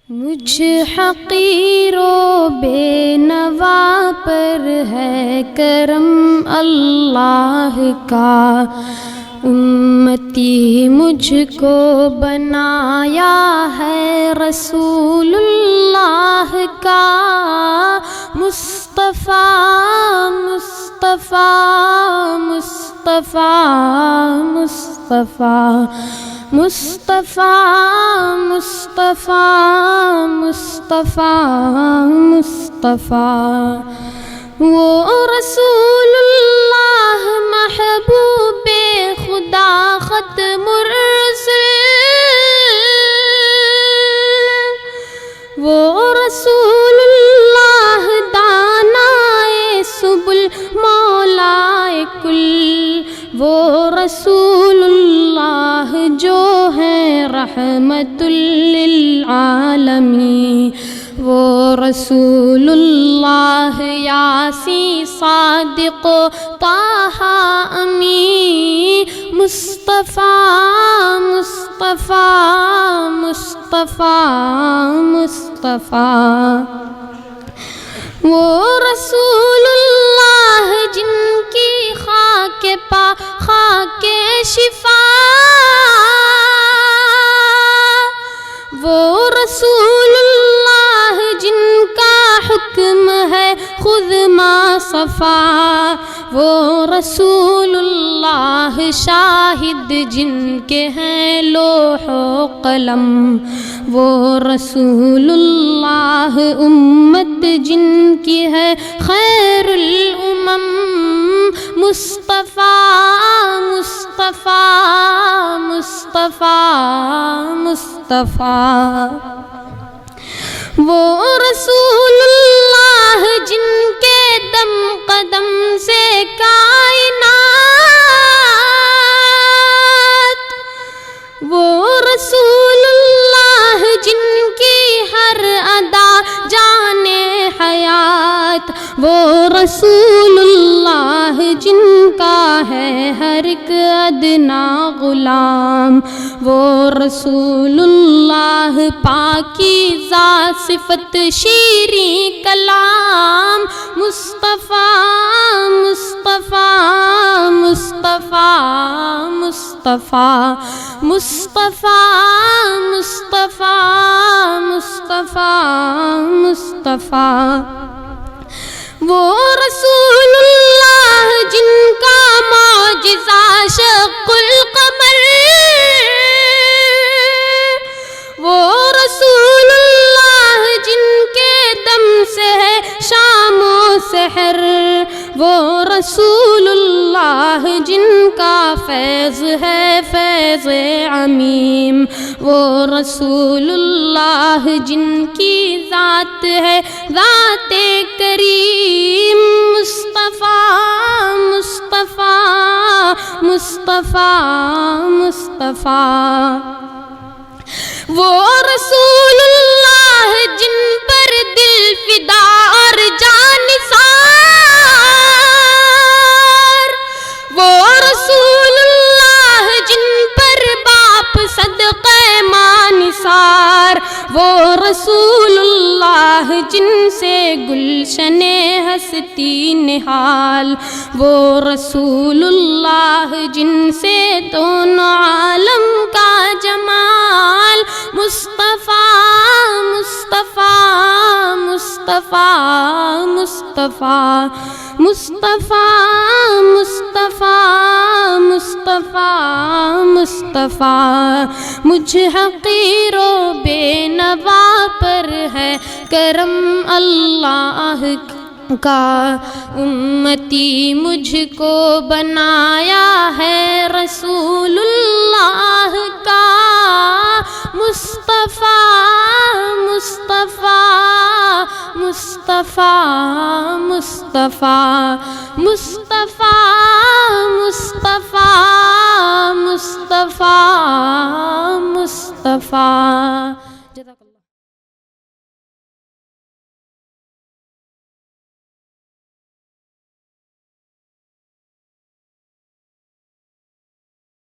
مجھ حقیر و بے نوا پر ہے کرم اللہ کا، امتی مجھ کو بنایا ہے رسول اللہ کا۔ مصطفیٰ مصطفیٰ مصطفیٰ مصطفیٰ مصطفیٰ مصطفیٰ مصطفیٰ مصطفیٰ، وہ رسول اللہ محبوب خدا ختم الرسل، وہ رسول اللہ دانائے سبل مولائے کل، وہ رسول اللہ جو ہے رحمت للعالمین، وہ رسول اللہ یاسین صادق طٰہٰ امین، مصطفیٰ مصطفیٰ مصطفیٰ مصطفیٰ، وہ رسول اللہ جن کی خاک پا خاک شفا، وہ رسول اللہ جن کا حکم ہے خود ما صفا، وہ رسول اللہ شاہد جن کے ہیں لوح و قلم، وہ رسول اللہ امت جن کی ہے خیر الامم، مصطفیٰ مصطفیٰ مصطفیٰ مصطفیٰ، وہ رسول اللہ جن کے دم قدم سے کائنات، وہ رسول اللہ جن کی ہر ادا جانے حیات، وہ رسول اللہ جن کا ہے ہر ایک ادنا غلام، وہ رسول اللہ پاکیزہ صفت شیریں کلام، مصطفیٰ مصطفیٰ مصطفیٰ مصطفیٰ مصطفیٰ مصطفیٰ مصطفیٰ مصطفیٰ، وہ رسول اللہ جن کا معجزہ شق القمر، وہ رسول اللہ جن کے دم سے ہے شام و سحر، وہ رسول اللہ جن کا فیض ہے فیض عمیم، وہ رسول اللہ جن کی ذات ہے ذات کریم، مصطفیٰ مصطفیٰ مصطفیٰ مصطفیٰ، وہ رسول اللہ جن پر دل فدا اور جان نثار، وہ رسول اللہ جن پر باپ صدقہ ماں نثار، وہ رسول اللہ جن سے گلشن ہستی نہال، وہ رسول اللہ جن سے دونوں عالم کا جمال، مصطفیٰ مصطفیٰ مصطفیٰ مصطفیٰ مصطفیٰ مصطفیٰ مصطفیٰ مصطفیٰ، مجھ حقیر و بے نوا پر ہے کرم اللہ کا، امتی مجھ کو بنایا ہے رسول اللہ کا، مصطفیٰ مصطفیٰ مصطفیٰ مصطفیٰ مصطفیٰ مصطفیٰ مصطفیٰ مصطفیٰ۔